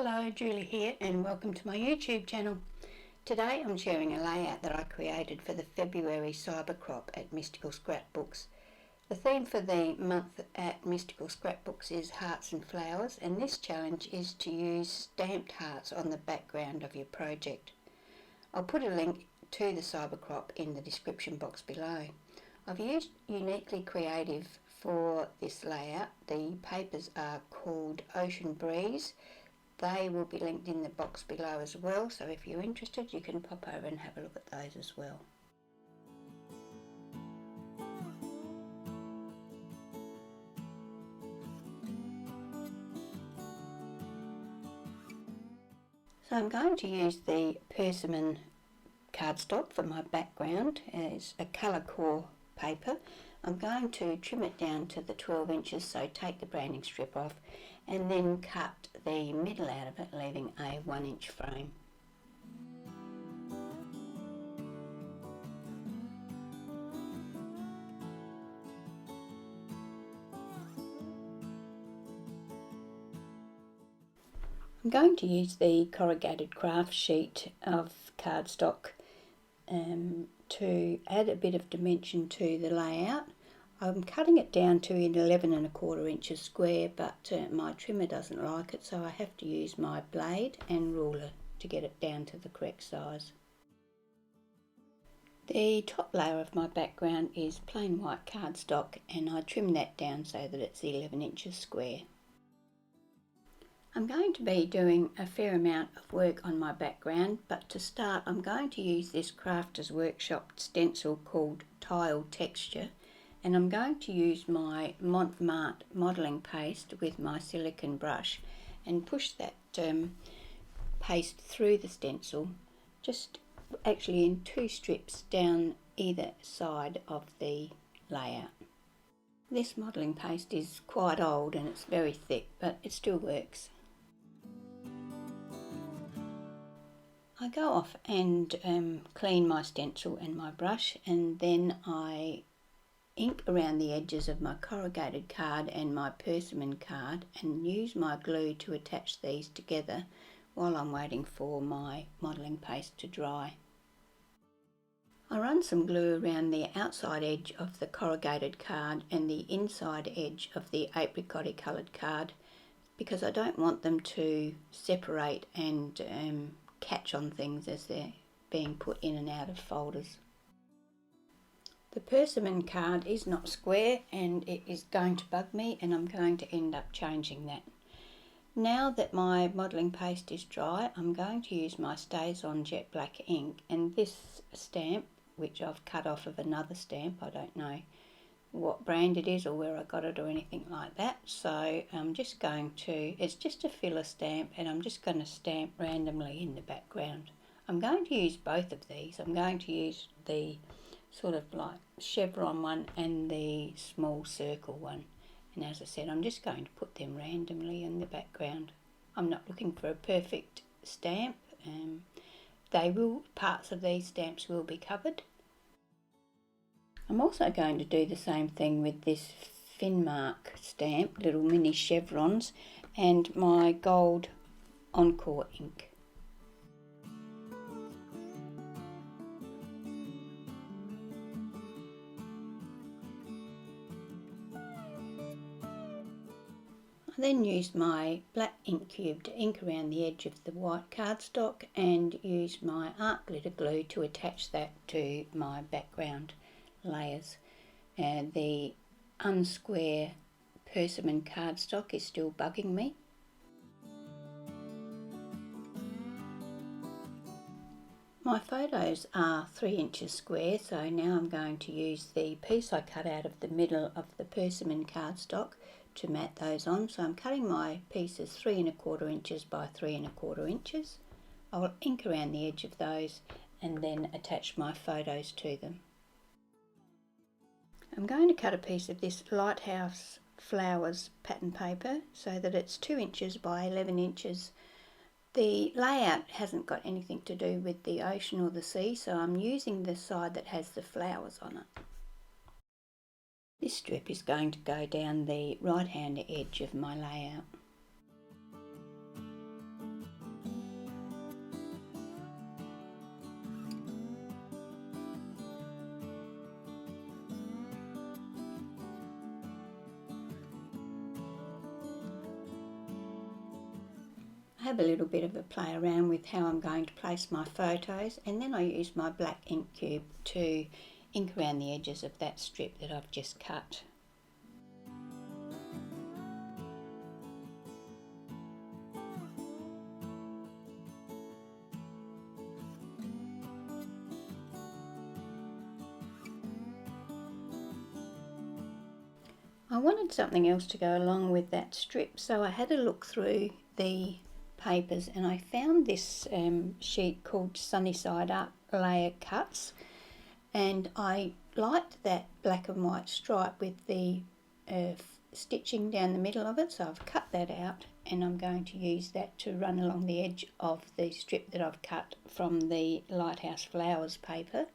Hello, Julie here and welcome to my YouTube channel. Today I'm sharing a layout that I created for the February cyber crop at Mystical Scrapbooks. The theme for the month at Mystical Scrapbooks is Hearts and Flowers, and this challenge is to use stamped hearts on the background of your project. I'll put a link to the cyber crop in the description box below. I've used Uniquely Creative for this layout. The papers are called Ocean Breeze. They will be linked in the box below as well, so if you're interested you can pop over and have a look at those as well. So I'm going to use the Persimmon cardstock for my background. It's a colour core paper. I'm going to trim it down to the 12 inches, so take the branding strip off and then cut the middle out of it, leaving a 1-inch frame. I'm going to use the corrugated Kraft sheet of cardstock to add a bit of dimension to the layout. I'm cutting it down to 11 1/4 inches square, but my trimmer doesn't like it, so I have to use my blade and ruler to get it down to the correct size. The top layer of my background is plain white cardstock, and I trim that down so that it's 11 inches square. I'm going to be doing a fair amount of work on my background, but to start I'm going to use this Crafter's Workshop stencil called Tile Texture, and I'm going to use my Montmartre modelling paste with my silicone brush and push that paste through the stencil, just actually in 2 strips down either side of the layout. This modelling paste is quite old and it's very thick, but it still works. I go off and clean my stencil and my brush, and then I ink around the edges of my corrugated card and my Persimmon card and use my glue to attach these together while I'm waiting for my modelling paste to dry. I run some glue around the outside edge of the corrugated card and the inside edge of the apricot coloured card because I don't want them to separate and catch on things as they're being put in and out of folders. The Persimmon card is not square and it is going to bug me, and I'm going to end up changing that. Now that my modelling paste is dry, I'm going to use my StazOn jet black ink, and this stamp, which I've cut off of another stamp, I don't know what brand it is or where I got it or anything like that, so I'm just going to, it's just a filler stamp, and I'm just going to stamp randomly in the background. I'm going to use both of these. I'm going to use the sort of like chevron one and the small circle one, and as I said, I'm just going to put them randomly in the background. I'm not looking for a perfect stamp. Parts of these stamps will be covered. I'm also going to do the same thing with this Finmark stamp, little mini chevrons, and my gold Encore ink. I then used my black ink cube to ink around the edge of the white cardstock and use my art glitter glue to attach that to my background layers. The unsquare Persimmon cardstock is still bugging me. My photos are 3 inches square, so now I'm going to use the piece I cut out of the middle of the Persimmon cardstock to mat those on. So I'm cutting my pieces 3 1/4 inches by 3 1/4 inches. I will ink around the edge of those and then attach my photos to them. I'm going to cut a piece of this Lighthouse Flowers pattern paper so that it's 2 inches by 11 inches. The layout hasn't got anything to do with the ocean or the sea, so I'm using the side that has the flowers on it. This strip is going to go down the right hand edge of my layout. have a little bit of a play around with how I'm going to place my photos, and then I use my black ink cube to ink around the edges of that strip that I've just cut. I wanted something else to go along with that strip, so I had a look through the papers and I found this sheet called Sunny Side Up Layer Cuts, and I liked that black and white stripe with the stitching down the middle of it, so I've cut that out and I'm going to use that to run along the edge of the strip that I've cut from the Lighthouse Flowers paper.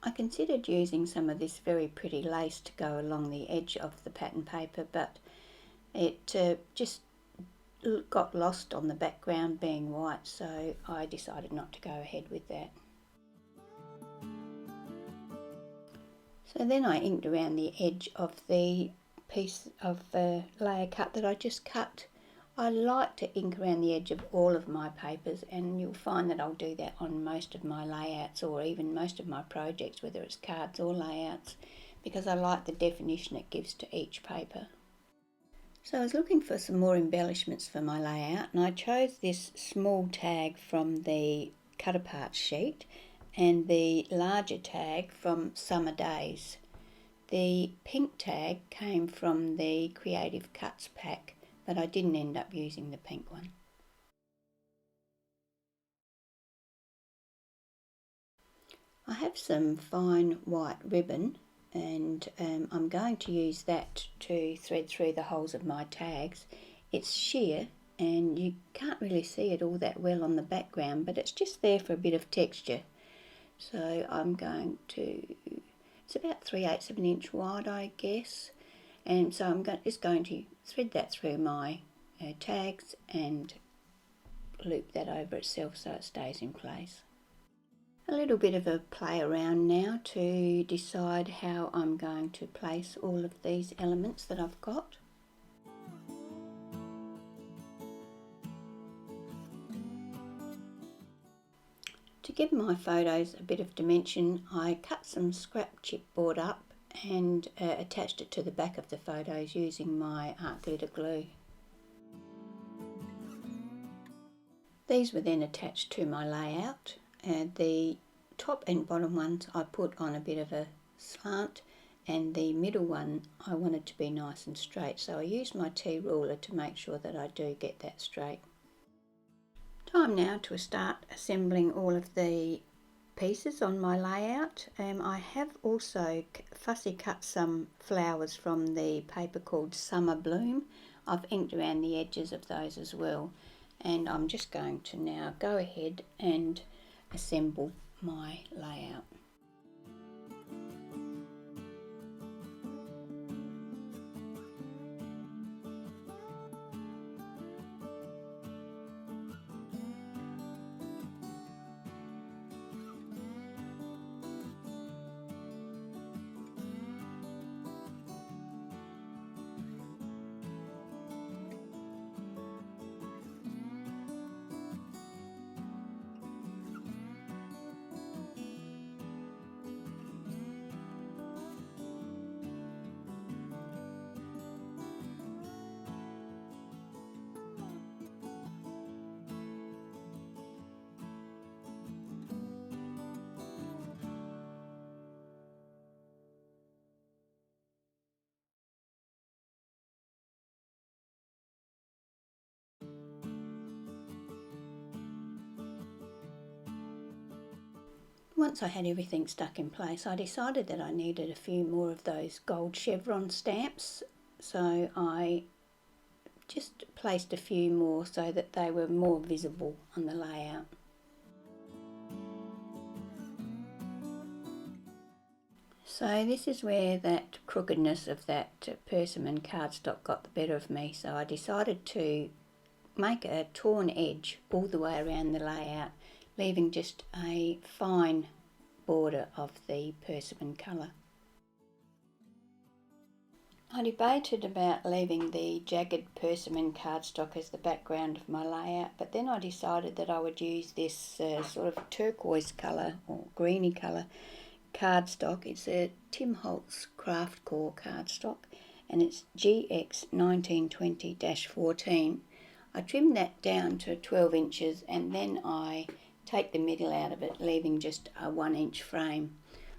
I considered using some of this very pretty lace to go along the edge of the pattern paper, but it just got lost on the background being white, so I decided not to go ahead with that. So then I inked around the edge of the piece of layer cut that I just cut. I like to ink around the edge of all of my papers, and you'll find that I'll do that on most of my layouts or even most of my projects, whether it's cards or layouts, because I like the definition it gives to each paper. So I was looking for some more embellishments for my layout, and I chose this small tag from the cut apart sheet and the larger tag from Summer Days. The pink tag came from the Creative Cuts pack, but I didn't end up using the pink one. I have some fine white ribbon, and I'm going to use that to thread through the holes of my tags. It's sheer and you can't really see it all that well on the background, but it's just there for a bit of texture. So I'm going to, it's about 3/8 of an inch wide, I guess, and so I'm just going to thread that through my tags and loop that over itself so it stays in place. A little bit of a play around now to decide how I'm going to place all of these elements that I've got. To give my photos a bit of dimension, I cut some scrap chipboard up and attached it to the back of the photos using my art glitter glue. These were then attached to my layout. The top and bottom ones I put on a bit of a slant, and the middle one I wanted to be nice and straight, so I used my T-ruler to make sure that I do get that straight. Time now to start assembling all of the pieces on my layout. I have also fussy cut some flowers from the paper called Summer Bloom. I've inked around the edges of those as well, and I'm just going to now go ahead and assemble my layout. Once I had everything stuck in place, I decided that I needed a few more of those gold chevron stamps, so I just placed a few more so that they were more visible on the layout. So this is where that crookedness of that Persimmon cardstock got the better of me, so I decided to make a torn edge all the way around the layout, leaving just a fine border of the Persimmon colour. I debated about leaving the jagged Persimmon cardstock as the background of my layout, but then I decided that I would use this sort of turquoise colour or greeny colour cardstock. It's a Tim Holtz Kraft core cardstock and it's GX 1920-14. I trimmed that down to 12 inches and then I take the middle out of it, leaving just a 1-inch frame.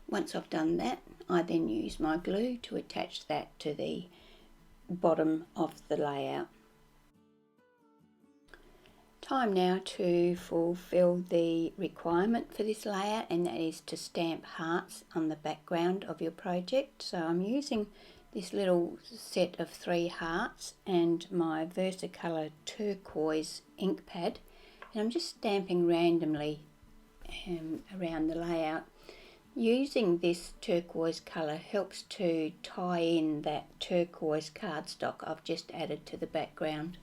Once I've done that, I then use my glue to attach that to the bottom of the layout. Time now to fulfill the requirement for this layout, and that is to stamp hearts on the background of your project. So I'm using this little set of 3 hearts and my Versacolor turquoise ink pad, and I'm just stamping randomly around the layout. Using this turquoise colour helps to tie in that turquoise cardstock I've just added to the background.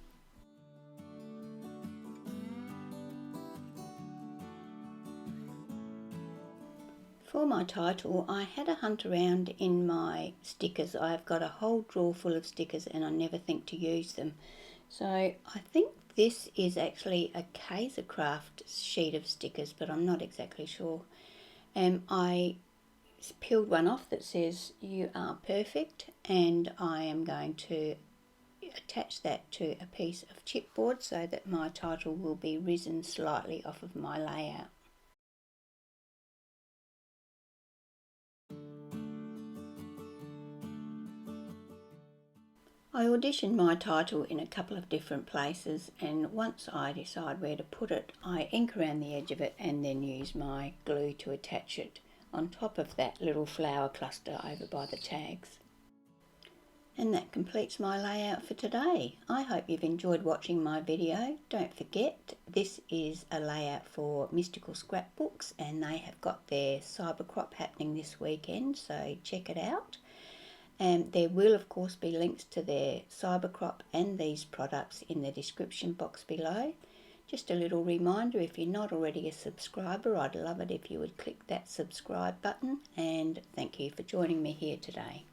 For my title, I had a hunt around in my stickers. I've got a whole drawer full of stickers and I never think to use them. So I think this is actually a Kraft sheet of stickers, but I'm not exactly sure. I peeled one off that says "You are perfect," and I am going to attach that to a piece of chipboard so that my title will be risen slightly off of my layout. I auditioned my title in a couple of different places, and once I decide where to put it, I ink around the edge of it and then use my glue to attach it on top of that little flower cluster over by the tags. And that completes my layout for today. I hope you've enjoyed watching my video. Don't forget, this is a layout for Mystical Scrapbooks and they have got their cyber crop happening this weekend, so check it out. And there will of course be links to their cyber crop and these products in the description box below. Just a little reminder, if you're not already a subscriber, I'd love it if you would click that subscribe button, and thank you for joining me here today.